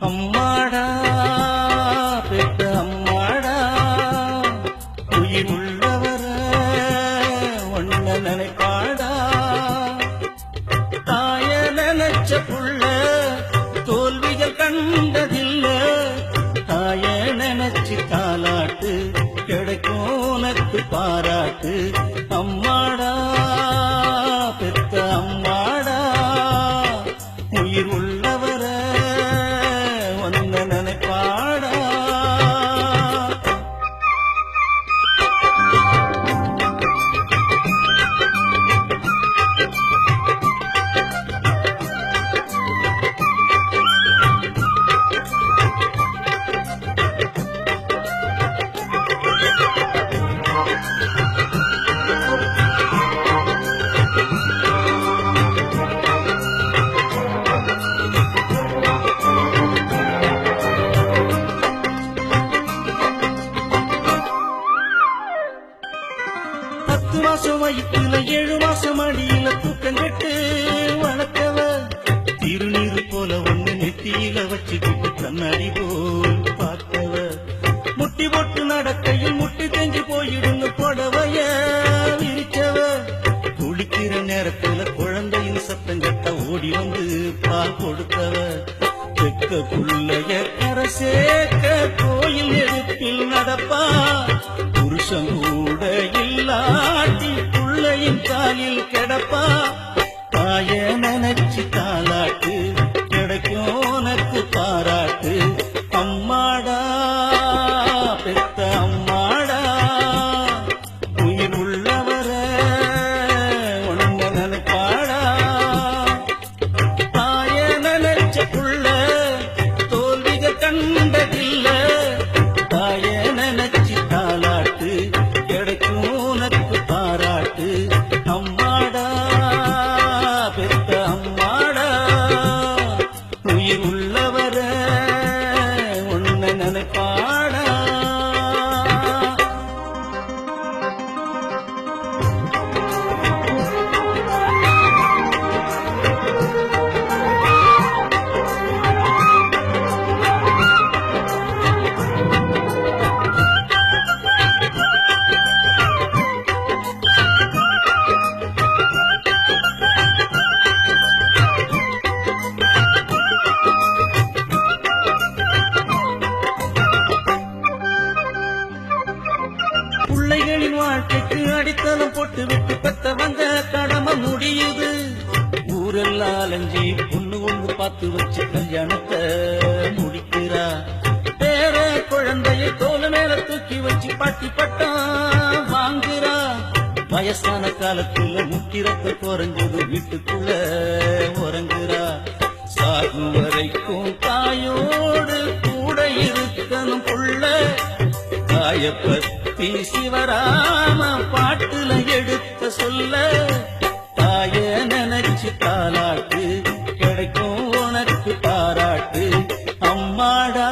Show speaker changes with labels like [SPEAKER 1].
[SPEAKER 1] அம்மாடா பெத்த அம்மாடா உயிர் உள்ளவர ஒன்ன நினைப்பாடா தாய நினைச்ச புள்ள தோல்விகள் கண்டதில்ல தாய நினைச்சு தாலாட்டு கிடைக்கும் உனக்கு பாராட்டு அம்மாடா பெத்த அம்மாடா உயிர் உள்ளவர ஒன்ன நினைப்பாடா பத்து மாசம் வயிற்றுல 7 மாசம் அடியில தூக்கம் கெட்டு வளர்த்தவ திருநீரு போல ஒண்ணு நெத்தியில வச்சுக்கிட்டு கண்ணாடி போல் பார்த்தவ முட்டி போட்டு நடக்கையில் முட்டி தெஞ்சு போயிடுன்னு புடவைய விரிச்சவ குளிக்கிற நேரத்துல குழந்தையின் சத்தம் கட்ட ஓடி வந்து பால் கொடுத்தவ தெக்க புள்ளைய கரை சேர்க்க கோயில் எடுப்பில் நடப்பா புருஷன் கூட இல்லாட்டி புள்ளையின் காலில் கிடப்பா தாய நினைச்சு தாலாட்டு கிடைக்கும் உனக்கு பாராட்டு அம்மாடா பெத்த அம்மாடா உயிர் உள்ளவர ஒன்ன நினைப்பாடா தாய நினைச்ச புள்ள தோல்விகள் கண்டதில்ல தாய நினைச்சு தாலாட்டு கிடைக்கும் உனக்கு பாராட்டு அம்மாடா பெத்த அம்மாடா உயிர் உள்ளவர ஒன்ன நினைப்பாடா பிள்ளைகளின் வாழ்க்கைக்கு அடித்தளம் போட்டு விட்டு பெத்தவங்க கடமை முடியுது ஊரெல்லாம் அலைஞ்சி பொண்ணு ஒண்ணு பார்த்து வச்சு கல்யாணத்தை முடிக்கிறா பேர குழந்தைய தோல் மேல தூக்கி வச்சு பாட்டி பட்டம் வாங்குறா வயசான காலத்துல முக்கிரத்தை குறைஞ்சது வீட்டுக்குள்ள உறங்குறா சாகும் வரைக்கும் தாயோடு கூட இருக்கணும் புள்ள தாய பத்தி சிவராம பாட்டுல எடுத்த சொல்ல தாய நினைச்சு தாலாட்டு கிடைக்கும் உனக்கு பாராட்டு அம்மாடா